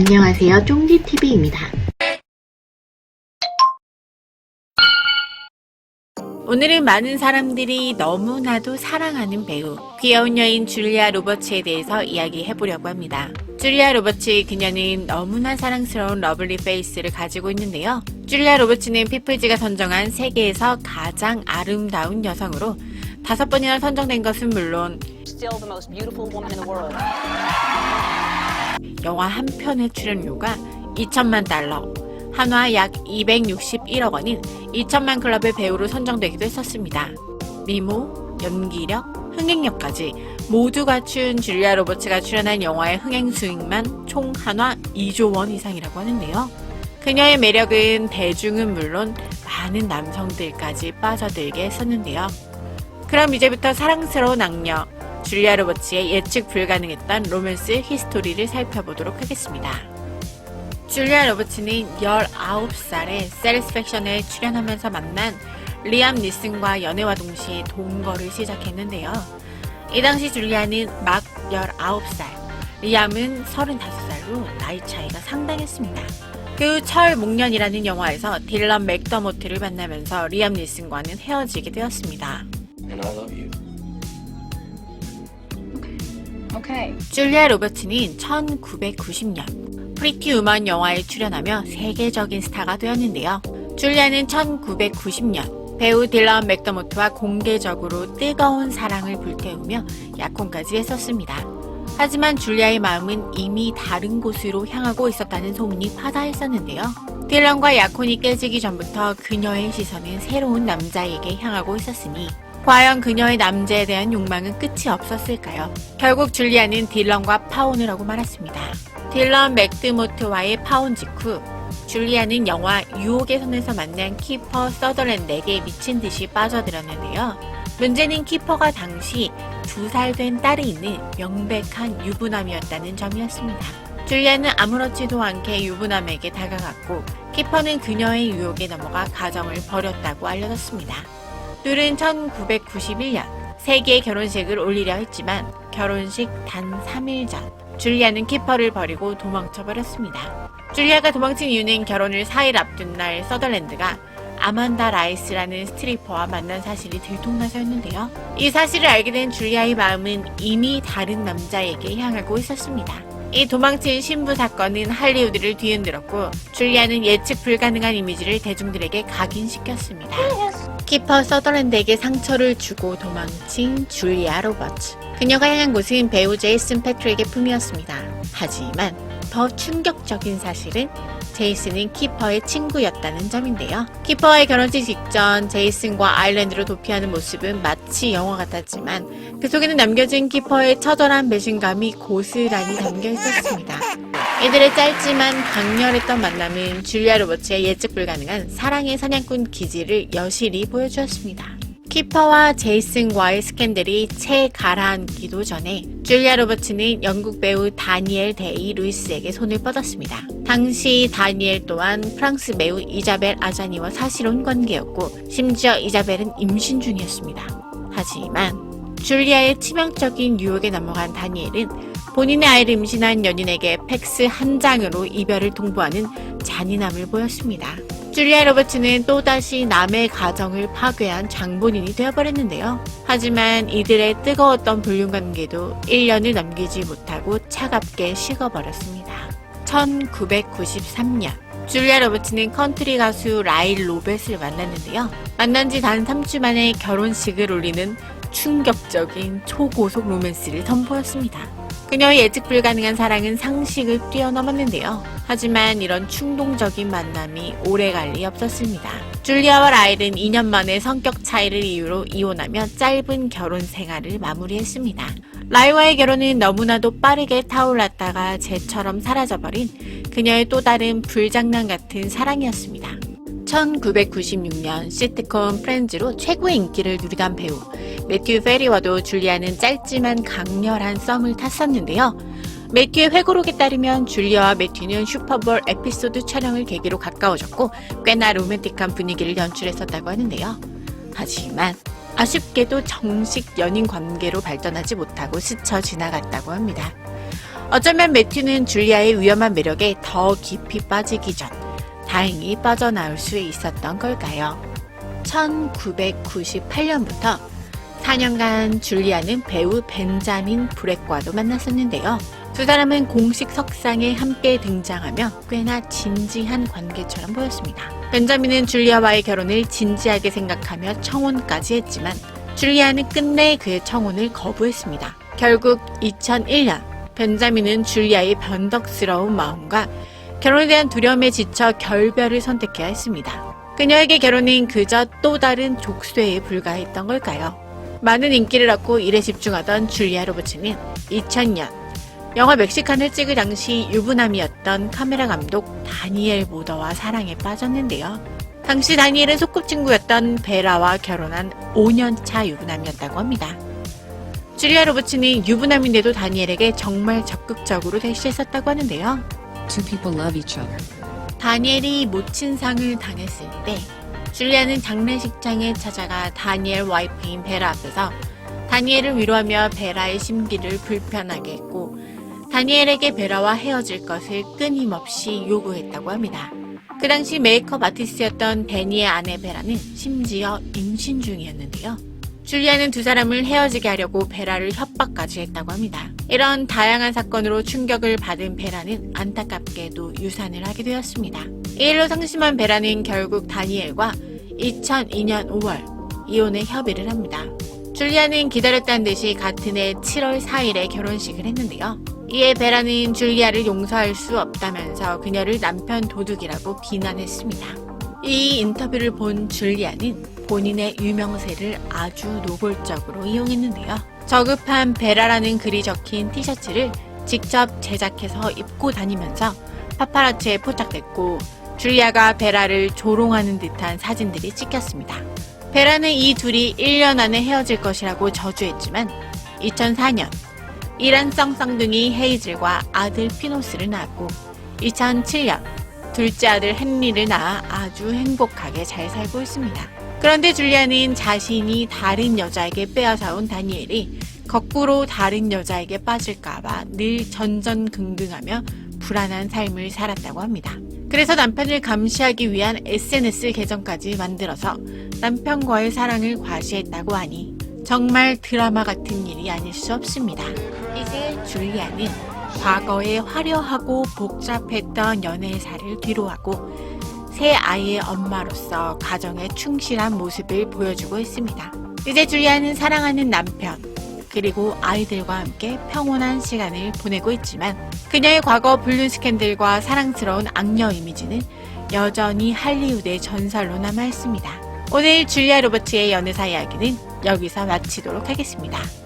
안녕하세요, 쫑디TV입니다. 오늘은 많은 사람들이 너무나도 사랑하는 배우, 귀여운 여인 줄리아 로버츠에 대해서 이야기해보려고 합니다. 줄리아 로버츠, 그녀는 너무나 사랑스러운 러블리 페이스를 가지고 있는데요. 줄리아 로버츠는 피플지가 선정한 세계에서 가장 아름다운 여성으로 5번이나 선정된 것은 물론 영화 한 편의 출연료가 2천만 달러, 한화 약 261억 원인 2천만 클럽의 배우로 선정되기도 했었습니다. 미모, 연기력, 흥행력까지 모두 갖춘 줄리아 로버츠가 출연한 영화의 흥행 수익만 총 한화 2조 원 이상이라고 하는데요. 그녀의 매력은 대중은 물론 많은 남성들까지 빠져들게 했었는데요. 그럼 이제부터 사랑스러운 악녀 줄리아 로버츠의 예측 불가능했던 로맨스 히스토리를 살펴보도록 하겠습니다. 줄리아 로버츠는 19살에 세티스팩션에 출연하면서 만난 리암 니슨과 연애와 동시에 동거를 시작했는데요. 이 당시 줄리아는 막 19살, 리암은 35살로 나이 차이가 상당했습니다. 그 후 철목련이라는 영화에서 딜런 맥더모트를 만나면서 리암 니슨과는 헤어지게 되었습니다. And I love you. Okay. 줄리아 로버츠는 1990년 프리티 우먼 영화에 출연하며 세계적인 스타가 되었는데요. 줄리아는 1990년 배우 딜런 맥더모트와 공개적으로 뜨거운 사랑을 불태우며 약혼까지 했었습니다. 하지만 줄리아의 마음은 이미 다른 곳으로 향하고 있었다는 소문이 파다했었는데요. 딜런과 약혼이 깨지기 전부터 그녀의 시선은 새로운 남자에게 향하고 있었으니 과연 그녀의 남자에 대한 욕망은 끝이 없었을까요? 결국 줄리아는 딜런과 파혼을 하고 말았습니다. 딜런 맥드모트와의 파혼 직후 줄리아는 영화 유혹의 손에서 만난 키퍼 서더랜드에게 미친 듯이 빠져들었는데요. 문제는 키퍼가 당시 2살 된 딸이 있는 명백한 유부남이었다는 점이었습니다. 줄리아는 아무렇지도 않게 유부남에게 다가갔고 키퍼는 그녀의 유혹에 넘어가 가정을 벌였다고 알려졌습니다. 둘은 1991년 세계의 결혼식을 올리려 했지만 결혼식 단 3일 전 줄리아는 키퍼를 버리고 도망쳐버렸습니다. 줄리아가 도망친 이유는 결혼을 4일 앞둔 날 서더랜드가 아만다 라이스라는 스트리퍼와 만난 사실이 들통나서였는데요. 이 사실을 알게 된 줄리아의 마음은 이미 다른 남자에게 향하고 있었습니다. 이 도망친 신부 사건은 할리우드를 뒤흔들었고 줄리아는 예측 불가능한 이미지를 대중들에게 각인시켰습니다. 키퍼 서더랜드에게 상처를 주고 도망친 줄리아 로버츠. 그녀가 향한 곳은 배우 제이슨 패트릭의 품이었습니다. 하지만 더 충격적인 사실은 제이슨은 키퍼의 친구였다는 점인데요. 키퍼와의 결혼식 직전 제이슨과 아일랜드로 도피하는 모습은 마치 영화 같았지만 그 속에는 남겨진 키퍼의 처절한 배신감이 고스란히 담겨 있었습니다. 이들의 짧지만 강렬했던 만남은 줄리아 로버츠의 예측 불가능한 사랑의 사냥꾼 기질을 여실히 보여주었습니다. 키퍼와 제이슨과의 스캔들이 채 가라앉기도 전에 줄리아 로버츠는 영국 배우 다니엘 데이 루이스에게 손을 뻗었습니다. 당시 다니엘 또한 프랑스 배우 이자벨 아자니와 사실혼 관계였고 심지어 이자벨은 임신 중이었습니다. 하지만 줄리아의 치명적인 유혹에 넘어간 다니엘은 본인의 아이를 임신한 연인에게 팩스 한 장으로 이별을 통보하는 잔인함을 보였습니다. 줄리아 로버츠는 또다시 남의 가정을 파괴한 장본인이 되어버렸는데요. 하지만 이들의 뜨거웠던 불륜관계도 1년을 넘기지 못하고 차갑게 식어버렸습니다. 1993년 줄리아 로버츠는 컨트리 가수 라일 로벳을 만났는데요. 만난 지 단 3주 만에 결혼식을 올리는 충격적인 초고속 로맨스를 선보였습니다. 그녀의 예측 불가능한 사랑은 상식을 뛰어넘었는데요. 하지만 이런 충동적인 만남이 오래갈 리 없었습니다. 줄리아와 라일은 2년 만에 성격 차이를 이유로 이혼하며 짧은 결혼 생활을 마무리했습니다. 라일과의 결혼은 너무나도 빠르게 타올랐다가 재처럼 사라져버린 그녀의 또 다른 불장난 같은 사랑이었습니다. 1996년 시트콤 프렌즈로 최고의 인기를 누리던 배우 매튜 페리와도 줄리아는 짧지만 강렬한 썸을 탔었는데요. 매튜의 회고록에 따르면 줄리아와 매튜는 슈퍼볼 에피소드 촬영을 계기로 가까워졌고 꽤나 로맨틱한 분위기를 연출했었다고 하는데요. 하지만 아쉽게도 정식 연인 관계로 발전하지 못하고 스쳐 지나갔다고 합니다. 어쩌면 매튜는 줄리아의 위험한 매력에 더 깊이 빠지기 전 다행히 빠져나올 수 있었던 걸까요? 1998년부터 4년간 줄리아는 배우 벤자민 브렉과도 만났었는데요. 두 사람은 공식 석상에 함께 등장하며 꽤나 진지한 관계처럼 보였습니다. 벤자민은 줄리아와의 결혼을 진지하게 생각하며 청혼까지 했지만 줄리아는 끝내 그의 청혼을 거부했습니다. 결국 2001년 벤자민은 줄리아의 변덕스러운 마음과 결혼에 대한 두려움에 지쳐 결별을 선택해야 했습니다. 그녀에게 결혼은 그저 또 다른 족쇄에 불과했던 걸까요? 많은 인기를 얻고 일에 집중하던 줄리아 로버츠는 2000년 영화 멕시칸을 찍을 당시 유부남이었던 카메라 감독 다니엘 모더와 사랑에 빠졌는데요. 당시 다니엘은 소꿉친구였던 베라와 결혼한 5년차 유부남이었다고 합니다. 줄리아 로버츠는 유부남인데도 다니엘에게 정말 적극적으로 대시했었다고 하는데요. Two people love each other. 다니엘이 모친상을 당했을 때 줄리아는 장례식장에 찾아가 다니엘 와이프인 베라 앞에서 다니엘을 위로하며 베라의 심기를 불편하게 했고 다니엘에게 베라와 헤어질 것을 끊임없이 요구했다고 합니다. 그 당시 메이크업 아티스트였던 데니의 아내 베라는 심지어 임신 중이었는데요. 줄리아는 두 사람을 헤어지게 하려고 베라를 협박까지 했다고 합니다. 이런 다양한 사건으로 충격을 받은 베라는 안타깝게도 유산을 하게 되었습니다. 이 일로 상심한 베라는 결국 다니엘과 2002년 5월 이혼의 협의를 합니다. 줄리아는 기다렸다는 듯이 같은 해 7월 4일에 결혼식을 했는데요. 이에 베라는 줄리아를 용서할 수 없다면서 그녀를 남편 도둑이라고 비난했습니다. 이 인터뷰를 본 줄리아는 본인의 유명세를 아주 노골적으로 이용했는데요. 저급한 베라라는 글이 적힌 티셔츠를 직접 제작해서 입고 다니면서 파파라치에 포착됐고 줄리아가 베라를 조롱하는 듯한 사진들이 찍혔습니다. 베라는 이 둘이 1년 안에 헤어질 것이라고 저주했지만 2004년 이란성 쌍둥이 헤이즐과 아들 피노스를 낳았고 2007년 둘째 아들 헨리를 낳아 아주 행복하게 잘 살고 있습니다. 그런데 줄리아는 자신이 다른 여자에게 빼앗아온 다니엘이 거꾸로 다른 여자에게 빠질까봐 늘 전전긍긍하며 불안한 삶을 살았다고 합니다. 그래서 남편을 감시하기 위한 SNS 계정까지 만들어서 남편과의 사랑을 과시했다고 하니 정말 드라마 같은 일이 아닐 수 없습니다. 이제 줄리아는 과거에 화려하고 복잡했던 연애사를 뒤로하고 새 아이의 엄마로서 가정에 충실한 모습을 보여주고 있습니다. 이제 줄리아는 사랑하는 남편 그리고 아이들과 함께 평온한 시간을 보내고 있지만 그녀의 과거 불륜 스캔들과 사랑스러운 악녀 이미지는 여전히 할리우드의 전설로 남아있습니다. 오늘 줄리아 로버츠의 연애사 이야기는 여기서 마치도록 하겠습니다.